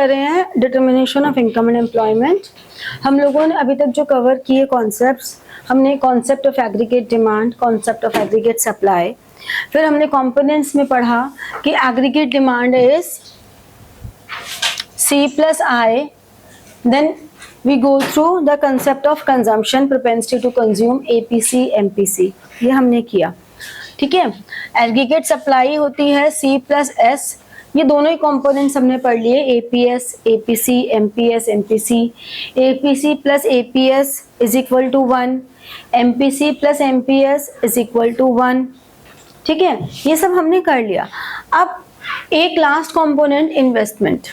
कर रहे हैं determination of income and employment. हम लोगों ने अभी तक जो कवर किए कॉन्सेप्ट्स, हमने concept of aggregate demand, concept of aggregate supply, फिर हमने कंपोनेंट्स में पढ़ा कि aggregate demand is C plus I, then we go through the concept of consumption, propensity to consume, APC, MPC, ये हमने किया, ठीक है। एग्रीगेट सप्लाई होती है C plus S, ये दोनों ही कंपोनेंट्स हमने पढ़ लिए, APS, APC, MPS, MPC, APC plus APS is equal to 1, MPC plus MPS is equal to 1, ठीक है, ये सब हमने कर लिया। अब एक लास्ट कंपोनेंट इन्वेस्टमेंट,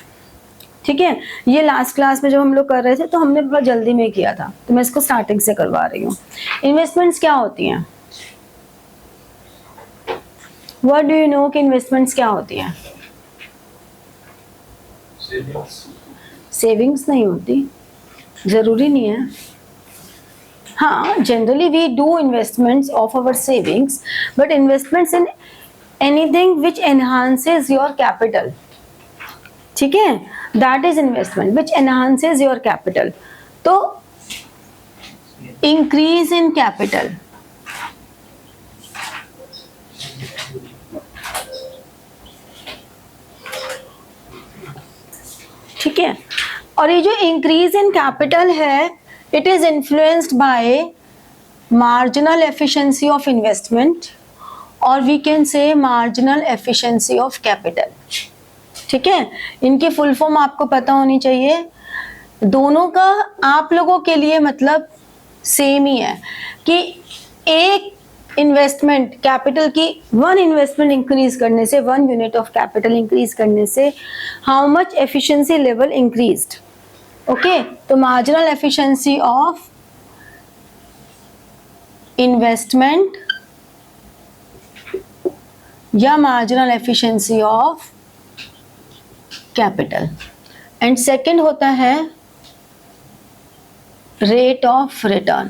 ठीक है, ये लास्ट क्लास में जब हम लोग कर रहे थे तो हमने बहुत जल्दी में किया था, तो मैं इसको स्टार्टिंग से करवा रही हूँ। इन्वेस्टमेंट्स क्या होती हैं? व्हाट डू यू नो कि इन्वेस्टमेंट्स क्या होती हैं? सेविंग्स नहीं होती, जरूरी नहीं है। हाँ, generally we do investments of our savings, but investments in anything which enhances your capital, ठीक है, that is investment which enhances your capital. तो इंक्रीज इन कैपिटल, ठीक है, और ये जो इंक्रीज इन कैपिटल है, it is influenced by marginal efficiency of investment, और we can say marginal efficiency of capital, ठीक है। इनकी फुल फॉर्म आपको पता होनी चाहिए। दोनों का आप लोगों के लिए मतलब सेम ही है कि एक इन्वेस्टमेंट कैपिटल की, वन इन्वेस्टमेंट इंक्रीज करने से, one unit of capital increase करने से how much efficiency level increased, okay. तो मार्जिनल एफिशिएंसी ऑफ इन्वेस्टमेंट या marginal efficiency of capital, and second होता है रेट ऑफ रिटर्न।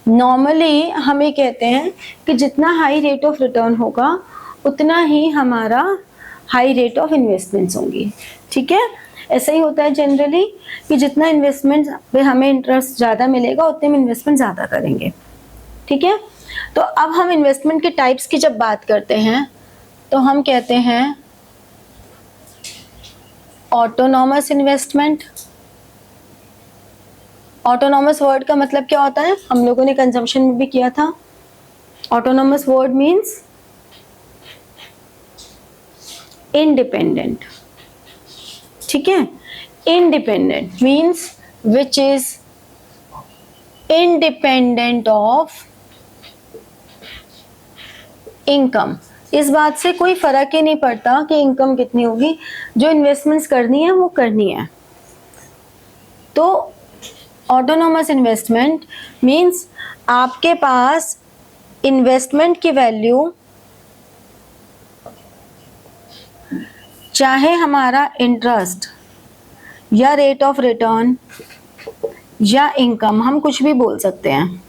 नॉर्मली हम ये कहते हैं कि जितना हाई रेट ऑफ रिटर्न होगा उतना ही हमारा हाई रेट ऑफ इन्वेस्टमेंट्स होंगी, ठीक है। ऐसा ही होता है जनरली कि जितना इन्वेस्टमेंट पे हमें इंटरेस्ट ज़्यादा मिलेगा उतने में इन्वेस्टमेंट ज़्यादा करेंगे, ठीक है। तो अब हम इन्वेस्टमेंट के टाइप्स की जब बात करते हैं तो हम कहते हैं ऑटोनॉमस इन्वेस्टमेंट। ऑटोनॉमस वर्ड का मतलब क्या होता है? हम लोगों ने कंजम्पशन में भी किया था। ऑटोनॉमस वर्ड मीन्स इंडिपेंडेंट, ठीक है। Independent means which is independent of income. इस बात से कोई फर्क ही नहीं पड़ता कि इनकम कितनी होगी, जो इन्वेस्टमेंट्स करनी है वो करनी है। तो ऑटोनॉमस इन्वेस्टमेंट मीन्स आपके पास इन्वेस्टमेंट की वैल्यू, चाहे हमारा इंटरेस्ट या रेट ऑफ रिटर्न या इनकम, हम कुछ भी बोल सकते हैं,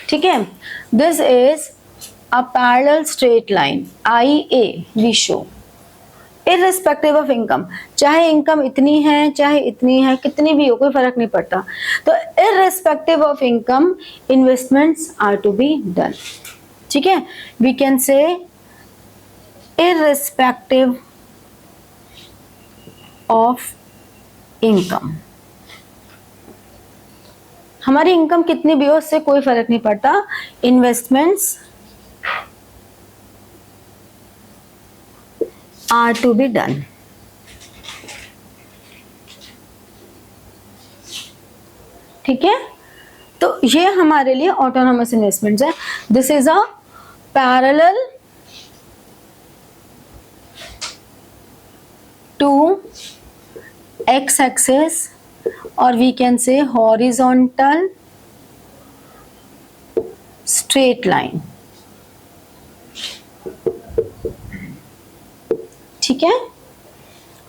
ठीक है। This is a parallel straight line, IA we show, irrespective of income, चाहे इनकम इतनी है चाहे इतनी है, कितनी भी हो कोई फर्क नहीं पड़ता। तो irrespective of income investments are to be done, ठीक है। we can say irrespective of income, हमारी इनकम कितनी भी हो उससे कोई फर्क नहीं पड़ता, investments are to be done, ठीक है। तो ये हमारे लिए ऑटोनॉमस इन्वेस्टमेंट्स है। This is a parallel to X axis, और we can say horizontal straight line, ठीक है।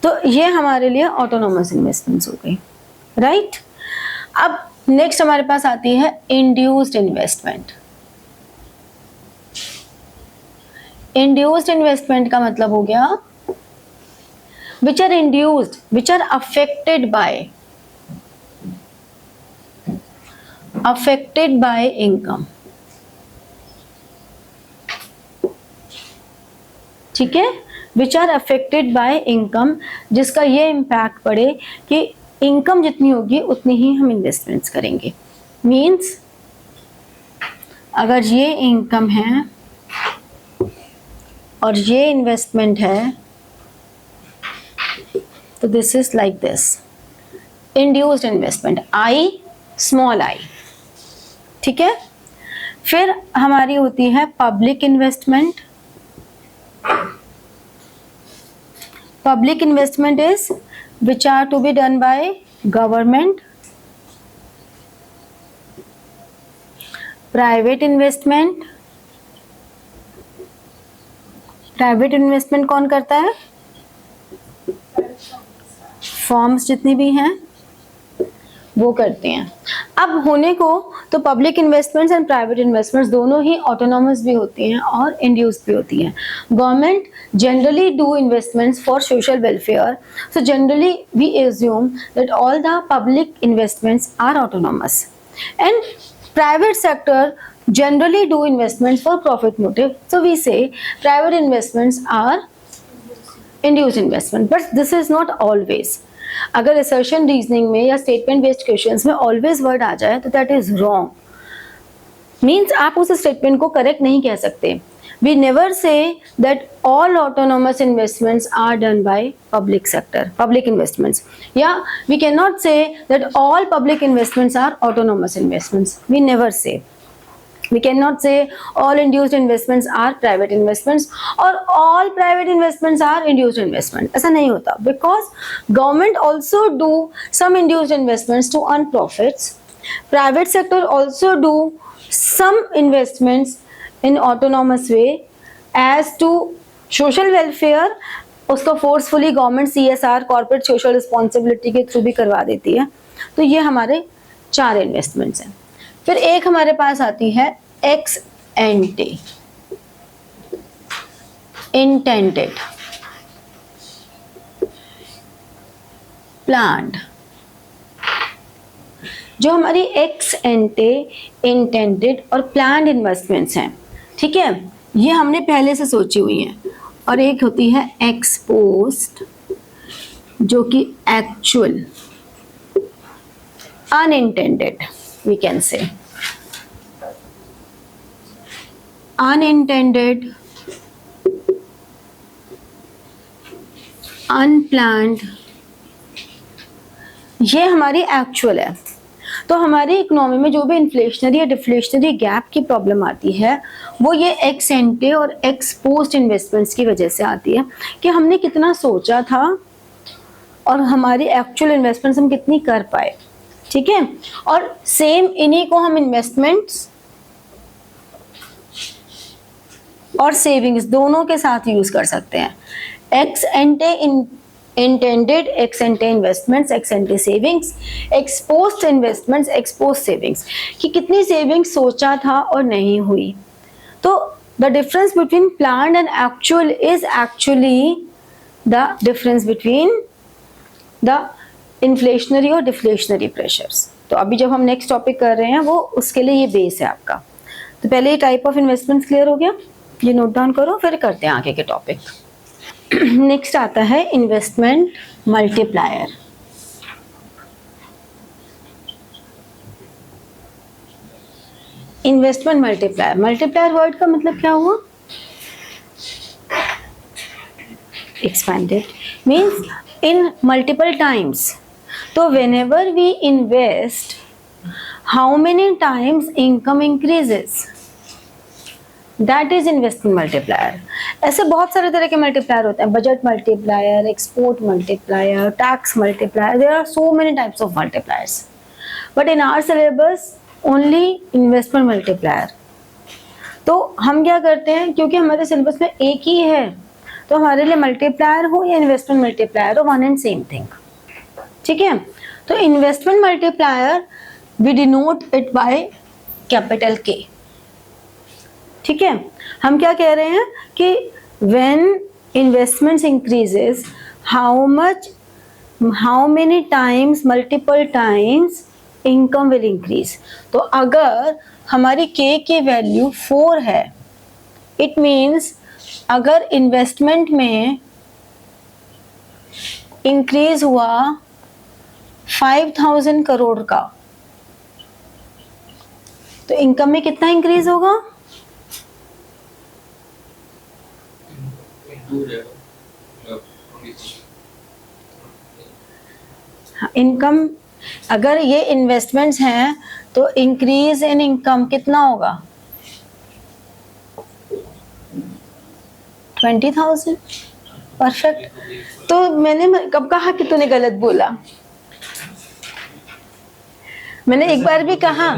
तो ये हमारे लिए ऑटोनॉमस इन्वेस्टमेंट्स हो गई, राइट। अब नेक्स्ट हमारे पास आती है इंड्यूस्ड इन्वेस्टमेंट। इंड्यूस्ड इन्वेस्टमेंट का मतलब हो गया which are induced, which are affected by income. ठीक है, which are affected by income, जिसका ये इम्पैक्ट पड़े कि इनकम जितनी होगी उतनी ही हम इन्वेस्टमेंट्स करेंगे. मीन्स अगर ये इनकम है और ये इन्वेस्टमेंट है तो this is like this, induced investment, I small I. ठीक है, फिर हमारी होती है public investment. Public investment is which are to be done by government. Private investment, private investment कौन करता है? फॉर्म्स जितनी भी हैं वो करते हैं. अब होने को तो public investments and private investments दोनों ही ऑटोनॉमस भी होती हैं और इंड्यूस्ड भी होती हैं. Government generally do investments for social welfare, so generally we assume that all the public investments are autonomous and private sector generally do investments for profit motive, so we say private investments are induced investment, but this is not always. अगर assertion reasoning में या statement based questions में always word आ जाए तो that is wrong. Means आप उस statement को correct नहीं कह सकते. We never say that all autonomous investments are done by public sector, public investments. Yeah, we cannot say that all public investments are autonomous investments. We never say. We cannot say all induced investments are private investments or all private investments are induced investment. ऐसा नहीं होता, because government also do some induced investments to earn profits. Private sector also do some investments in autonomous way as to social welfare. उसको forcefully government CSR corporate social responsibility के through भी करवा देती है. तो ये हमारे 4 इन्वेस्टमेंट्स हैं. फिर एक हमारे पास आती है एक्स एंटे, इंटेंडेड, प्लान्ड. जो हमारी एक्स एंटे, इंटेंडेड और प्लान्ड इन्वेस्टमेंट्स हैं, ठीक है, ये हमने पहले से सोची हुई है. और एक होती है एक्स पोस्ट, जो कि actual, unintended, we can say unintended, unplanned, ये हमारी एक्चुअल है. तो हमारी इकोनॉमी में जो भी इन्फ्लेशनरी या डिफ्लेशनरी गैप की प्रॉब्लम आती है वो ये एक्स एंटे और एक्स पोस्ट इन्वेस्टमेंट्स की वजह से आती है कि हमने कितना सोचा था और हमारी एक्चुअल इन्वेस्टमेंट्स हम कितनी कर पाए. ठीक है, और सेम इन्हीं को हम इन्वेस्टमेंट्स और सेविंग्स दोनों के साथ यूज कर सकते हैं. X एंटे intended, x एंटे investments, x एंटे savings, x post investments, x post savings, कि कितनी सेविंग्स सोचा था और नहीं हुई. तो the difference between planned and actual is actually the difference between the inflationary और डिफ्लेशनरी प्रेशर्स. तो अभी जब हम नेक्स्ट टॉपिक कर रहे हैं वो उसके लिए ये बेस है आपका. तो पहले ये टाइप ऑफ इन्वेस्टमेंट्स क्लियर हो गया, ये नोट डाउन करो, फिर करते हैं आगे के टॉपिक. नेक्स्ट आता है investment multiplier. Investment multiplier, multiplier word का मतलब क्या हुआ? Expanded, means in multiple times. तो whenever we invest, how many times income increases? That is investment multiplier. ऐसे बहुत सारे तरह के मल्टीप्लायर होते हैं, budget multiplier, export multiplier, tax multiplier. There are so many types of multipliers. But in our syllabus only investment multiplier. तो हम क्या करते हैं, क्योंकि हमारे सिलेबस में एक ही है, तो हमारे लिए मल्टीप्लायर हो या इन्वेस्टमेंट मल्टीप्लायर हो, वन एंड सेम थिंग. ठीक है, तो investment multiplier we denote it by capital K. ठीक है, हम क्या कह रहे हैं कि when investments increases how many times, multiple times income will increase. तो अगर हमारी के की वैल्यू 4 है, इट मीन्स अगर इन्वेस्टमेंट में इंक्रीज हुआ 5000 करोड़ का, तो इनकम में कितना इंक्रीज होगा? इनकम, अगर ये इन्वेस्टमेंट्स हैं तो इंक्रीज इन इनकम कितना होगा? 20,000। परफेक्ट। तो मैंने कब कहा कि तूने गलत बोला? मैंने एक बार भी कहा,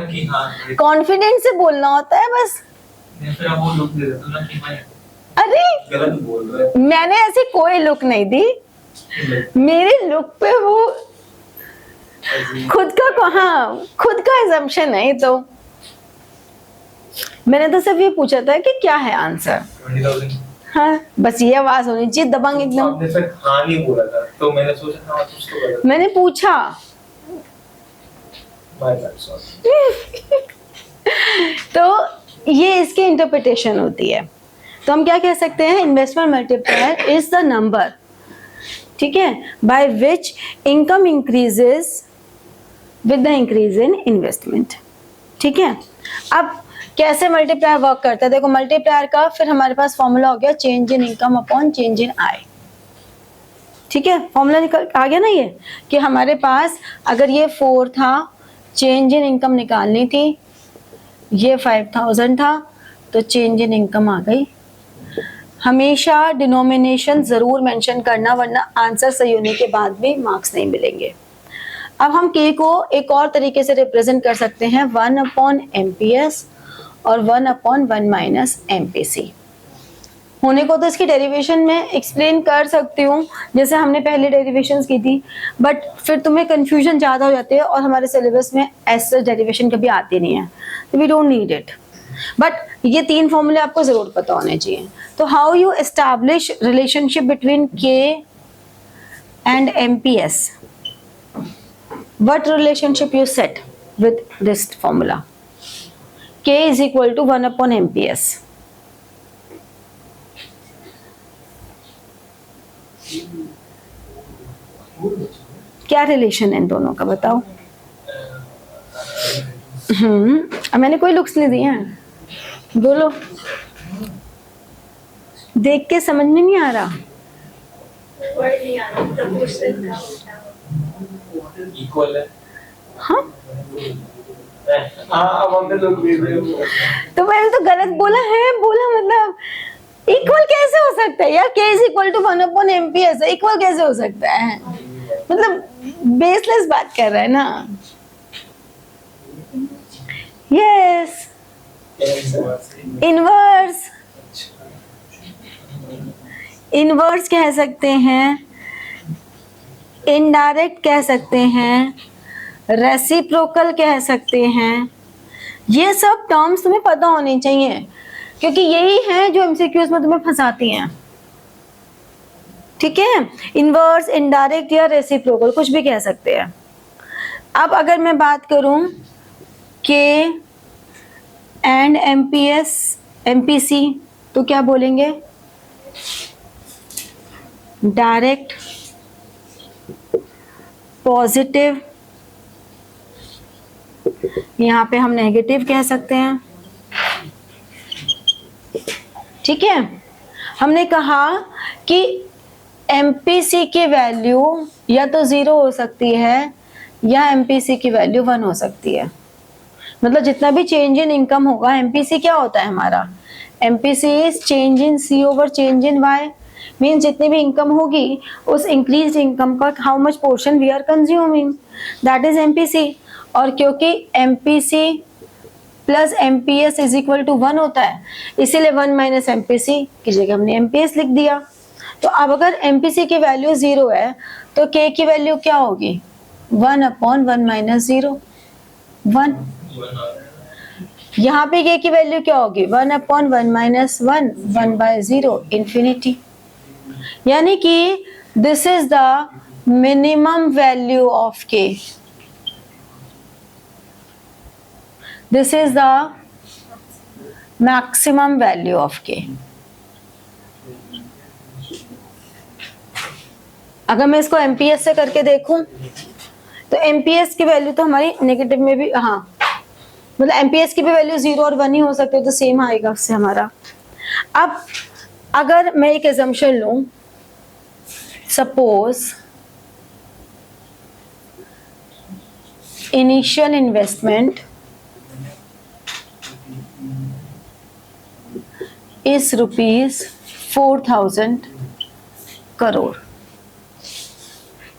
कॉन्फिडेंस से बोलना होता है बस। अरे गलत बोल रहा है। मैंने ऐसी कोई लुक नहीं दी, मेरी लुक पे वो खुद का assumption है। तो मैंने तो सिर्फ ये पूछा था कि क्या है आंसर। 20,000। हाँ, बस ये आवाज होनी चाहिए दबंग एकदम। आपने फिर हाँ नहीं बोला था, तो मैंने सोचा हाँ कुछ तो गलत। मैंने पूछा। My bad, sorry। तो ये इसकी इंटरप्रिटेशन होती है। तो हम क्या कह सकते हैं? Investment multiplier is the number, ठीक है, by which income increases with the increase in investment. ठीक है, अब कैसे मल्टीप्लायर वर्क करता है? देखो मल्टीप्लायर का फिर हमारे पास फॉर्मूला हो गया change in income upon change in आय। ठीक है, फॉर्मूला निकल आ गया ना ये, कि हमारे पास अगर ये 4 था, चेंज इन इनकम निकालनी थी, ये 5000 था, तो चेंज इन इनकम आ गई। हमेशा डिनोमिनेशन जरूर मेंशन करना, वरना आंसर सही होने के बाद भी मार्क्स नहीं मिलेंगे। अब हम के को एक और तरीके से रिप्रेजेंट कर सकते हैं 1/MPS और 1/1 माइनस MPC। होने को तो इसकी डेरिवेशन में एक्सप्लेन कर सकती हूँ, जैसे हमने पहले डेरिवेशंस की थी, बट फिर तुम्हें कंफ्यूजन ज़्यादा हो जाती है और हमारे सिलेबस में ऐसे डेरिवेशन कभी आती नहीं है, तो we don't need it. But ये 3 फॉर्मूले आपको ज़रूर पता होने चाहिए। तो how you establish relationship between K and MPS? What relationship you set with this formula? K is equal to 1/MPS. क्या रिलेशन है इन दोनों का बताओ? अब मैंने कोई लुक्स नहीं दिए हैं, बोलो। देख के समझ में नहीं आ रहा। इक्वल है। हाँ, अब हमने लोग भी तो मैंने तो गलत बोला है, बोला मतलब इक्वल कैसे हो सकता है यार? K is equal to 1/MPS, equal कैसे हो सकता है? मतलब बेसलेस बात कर रहा है ना। यस, इनवर्स, इनवर्स कह सकते हैं, इनडायरेक्ट कह सकते हैं, रेसिप्रोकल कह सकते हैं। ये सब टर्म्स तुम्हें पता होने चाहिए, क्योंकि यही है जो एमसीक्यूज में तुम्हें फंसाती हैं। ठीक है, इनवर्स, इनडायरेक्ट या रेसिप्रोकल कुछ भी कह सकते हैं। अब अगर मैं बात करूं के एंड MPS MPC, तो क्या बोलेंगे? डायरेक्ट, पॉजिटिव, यहाँ पे हम नेगेटिव कह सकते हैं। ठीक है, हमने कहा कि MPC की वैल्यू या तो 0 हो सकती है या MPC की वैल्यू 1 हो सकती है। मतलब जितना भी चेंज इन इनकम होगा, MPC क्या होता है हमारा? MPC is change in C over change in Y। Means जितनी भी इनकम होगी उस इंक्रीज इनकम का how much portion we are consuming, that is MPC। और क्योंकि MPC plus MPS is equal to 1 होता है, इसीलिए 1 माइनस MPC की जगह हमने MPS लिख दिया। तो अब अगर MPC की वैल्यू 0 है तो K की वैल्यू क्या होगी? 1/1 माइनस 0, 1। यहाँ पे K की वैल्यू क्या होगी? 1/1 माइनस 1, 1/0, इंफिनिटी। यानी कि this is the minimum value of k. This is the maximum value of k. अगर मैं इसको एमपीएस से करके देखूं तो एमपीएस की वैल्यू तो हमारी नेगेटिव में भी, हाँ मतलब एमपीएस की भी वैल्यू 0 और 1 ही हो सकती है, तो सेम आएगा उससे हमारा. अब अगर मैं एक एजम्पशन लूं, suppose initial investment is ₹4,000 crore.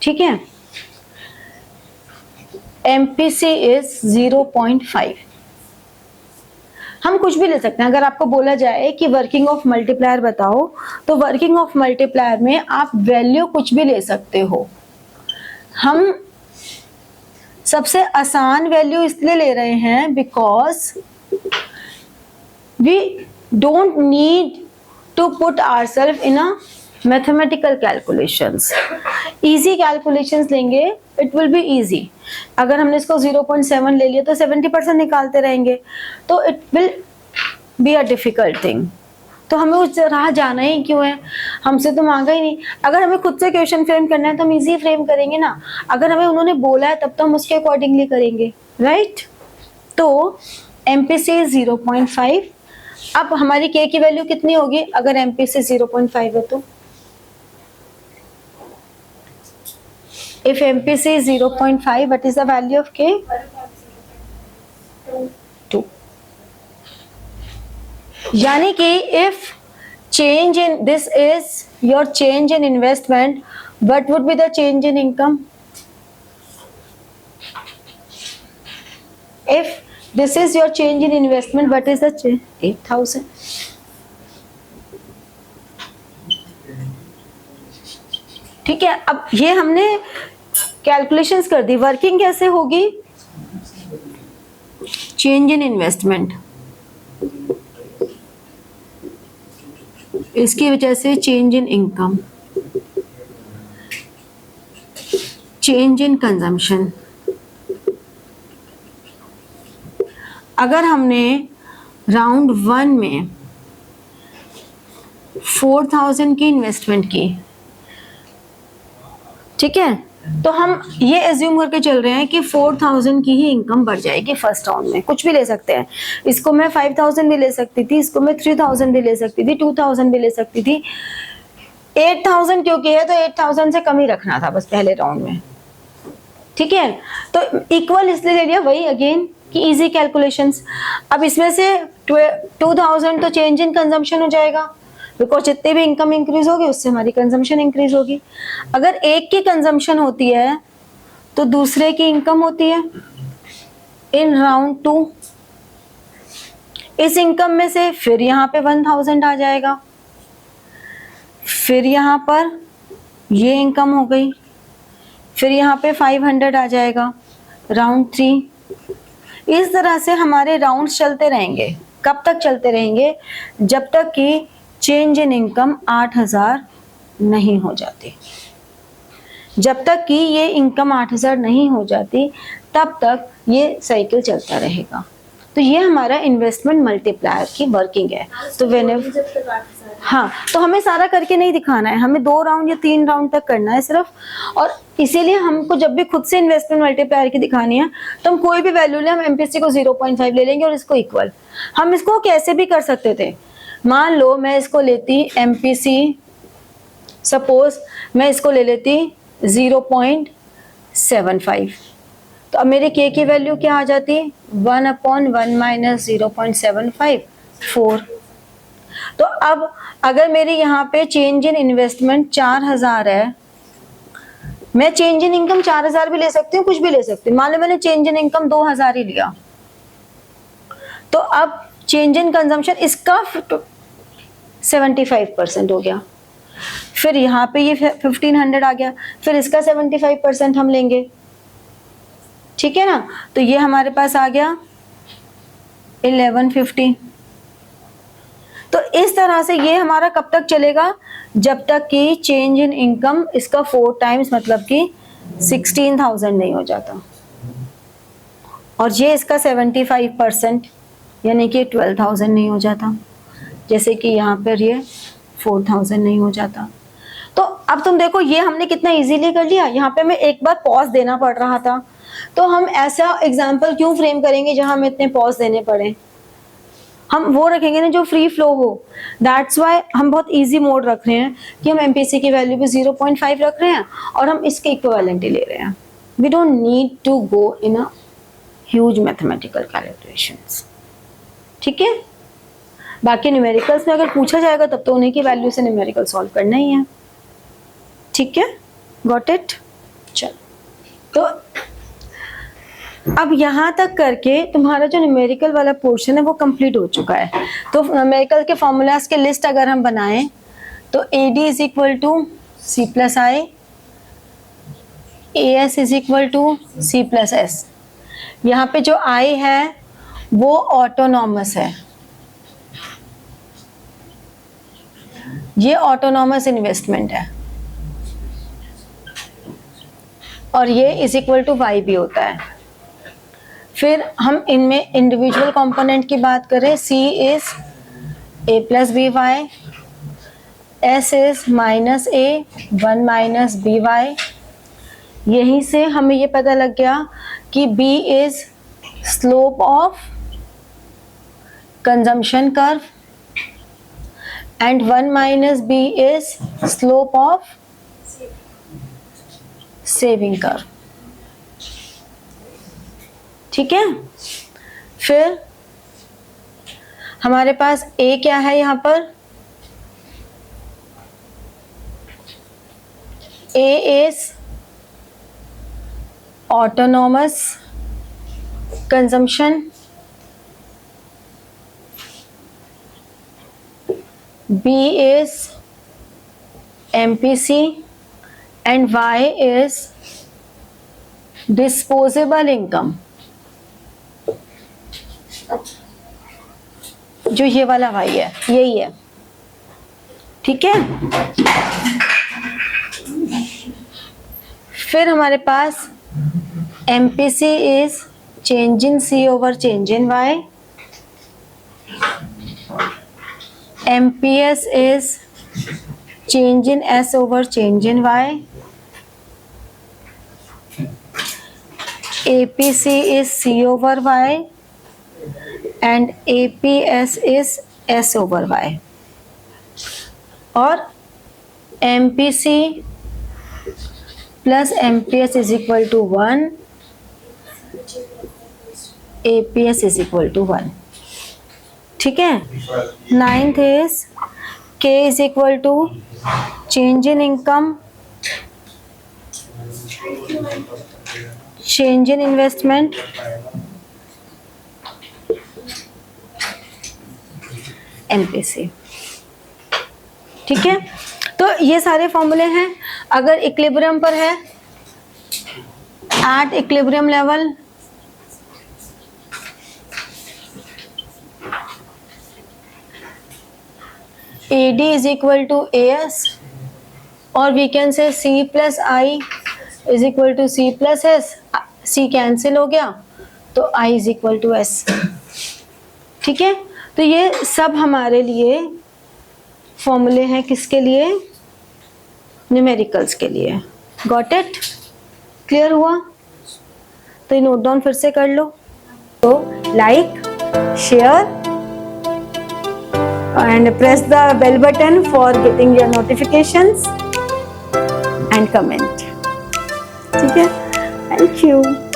ठीक है, एमपीसी इज 0.5. हम कुछ भी ले सकते हैं. अगर आपको बोला जाए कि वर्किंग ऑफ मल्टीप्लायर बताओ, तो वर्किंग ऑफ मल्टीप्लायर में आप वैल्यू कुछ भी ले सकते हो. हम सबसे आसान वैल्यू इसलिए ले रहे हैं because we don't need to put ourselves in a mathematical calculations. Easy calculations लेंगे, इट विल बी इजी. अगर हमने इसको 0.7 ले लिया तो 70% निकालते रहेंगे, तो it will be a difficult thing. तो हमें उस राह जाना ही क्यों है, हमसे तो मांगा ही नहीं. अगर हमें खुद से क्वेश्चन फ्रेम करना है तो हम इजी फ्रेम करेंगे ना. अगर हमें उन्होंने बोला है तब तो हम उसके अकॉर्डिंगली करेंगे, राइट. तो एमपीसी 0.5. अब हमारी के की वैल्यू कितनी होगी अगर एमपीसी 0.5 है तो? If MPC is 0.5, what is the value of K? 2. यानी कि if change in this is your change in investment, what would be the change in income? If this is your change in investment, what is the change? 8,000. ठीक है, अब ये हमने calculations कर दी. Working कैसे होगी? चेंज इन इन्वेस्टमेंट, इसकी वजह से change in income, change in consumption. अगर हमने राउंड 1 में 4,000 की इन्वेस्टमेंट की, ठीक है, तो हम ये एज्यूम करके चल रहे हैं कि 4,000 की ही इनकम बढ़ जाएगी फर्स्ट राउंड में. कुछ भी ले सकते हैं, इसको मैं 5,000 भी ले सकती थी, इसको मैं 3,000 भी ले सकती थी, 2,000 भी ले सकती थी. 8,000 क्योंकि है तो 8,000 से कम ही रखना था बस पहले राउंड में. ठीक है, तो इक्वल इसलिए ले लिया, वही अगेन कि इजी कैलकुलेशंस. अब इसमें से 2,000 तो चेंज इन कंजम्पशन हो जाएगा, बिकॉज जितने भी इनकम इंक्रीज होगी उससे हमारी कंजम्पशन इंक्रीज होगी. अगर एक की कंजम्पशन होती है तो दूसरे की इनकम होती है. इन राउंड 2 इस इनकम में से फिर यहाँ पे 1,000 आ जाएगा, फिर यहाँ पर ये इनकम हो गई, फिर यहाँ पे 500 आ जाएगा. राउंड 3 इस तरह से हमारे राउंड्स चलते रहेंगे. कब तक चलते रहेंगे? जब तक कि चेंज इन इनकम 8,000 नहीं हो जाती. जब तक कि ये इनकम 8,000 नहीं हो जाती तब तक ये साइकिल चलता रहेगा. तो ये हमारा इन्वेस्टमेंट मल्टीप्लायर की वर्किंग है. तो हाँ, तो हमें सारा करके नहीं दिखाना है, हमें 2 राउंड या 3 राउंड तक करना है सिर्फ. और इसीलिए हमको जब भी खुद से इन्वेस्टमेंट मल्टीप्लायर की दिखानी है तो हम कोई भी वैल्यू ले, हम एमपीसी को 0.5 ले लेंगे और इसको इक्वल. हम इसको कैसे भी कर सकते थे. मान लो मैं इसको लेती एमपीसी, सपोज मैं इसको ले लेती 0.75, तो अब मेरे के की वैल्यू क्या आ जाती? 1/1 माइनस 0.75 4. तो अब अगर मेरी यहाँ पे चेंज इन इन्वेस्टमेंट 4,000 है, मैं चेंज इन इनकम 4,000 भी ले सकती हूँ, कुछ भी ले सकती हूँ. मान लो मैंने चेंज इन इनकम 2,000 ही लिया, तो अब चेंज इन कंजम्पशन इसका 75% हो गया. फिर यहाँ पे ये 1,500 आ गया, फिर इसका 75% हम लेंगे. ठीक है ना, तो ये हमारे पास आ गया 1150. तो इस तरह से ये हमारा कब तक चलेगा, जब तक कि चेंज इन इनकम इसका 4 टाइम्स मतलब कि 16,000 नहीं हो जाता, और ये इसका 75% यानी कि 12,000 नहीं हो जाता, जैसे कि यहाँ पर ये 4,000 नहीं हो जाता। तो अब तुम देखो ये हमने कितना इजीली कर लिया। यहाँ पे मैं एक बार पॉज देना पड़ रहा था, तो हम ऐसा एग्जाम्पल क्यों फ्रेम करेंगे जहां हमें इतने पॉज देने पड़े, हम वो रखेंगे ना जो फ्री फ्लो हो। दैट्स वाई हम बहुत इजी मोड रख रहे हैं कि हम एमपीसी की वैल्यू भी 0.5 रख रहे हैं और हम इसके इक्विवेलेंट ही ले रहे हैं। We don't need to go in a huge mathematical calculations, ठीक है। बाकी न्यूमेरिकल्स में अगर पूछा जाएगा तब तो उन्हीं की वैल्यू से न्यूमेरिकल सॉल्व करना ही है, ठीक है, गॉट इट। चलो, तो अब यहाँ तक करके तुम्हारा जो न्यूमेरिकल वाला पोर्शन है वो कंप्लीट हो चुका है। तो न्यूमेरिकल के फॉर्मूलाज के लिस्ट अगर हम बनाएं तो AD is equal to C plus I, AS is equal to C plus S. यहाँ पे जो I है वो ऑटोनॉमस है, ये ऑटोनॉमस इन्वेस्टमेंट है, और ये इज इक्वल टू Y भी होता है। फिर हम इनमें इंडिविजुअल कंपोनेंट की बात करें, C is A plus B Y, S is minus A 1 minus B Y. यहीं से हमें ये पता लग गया कि B is slope of consumption curve and 1 minus B is slope of saving curve, ठीक है। फिर हमारे पास A क्या है यहाँ पर, A is autonomous consumption, B is MPC and Y is disposable income, जो ये वाला Y है यही है, ठीक है। फिर हमारे पास MPC is change in C over change in Y, MPS is change in S over change in Y, APC is C over Y and APS is S over Y, और MPC plus MPS is equal to 1, APS is equal to 1, ठीक है। 9th is K is equal to change in income, change in investment, MPC, ठीक है। तो ये सारे फॉर्मूले हैं। अगर इक्विलिब्रियम पर है, at equilibrium level AD is equal to AS, और we can say C plus I is equal to C plus S, C cancel हो गया तो I is equal to S, ठीक है। तो ये सब हमारे लिए फॉर्मूले हैं, किसके लिए, न्यूमेरिकल्स के लिए। गॉट इट, क्लियर हुआ। तो ये नोट डाउन फिर से कर लो। तो like, share and press the bell button for getting your notifications and comment, ठीक है। Thank you.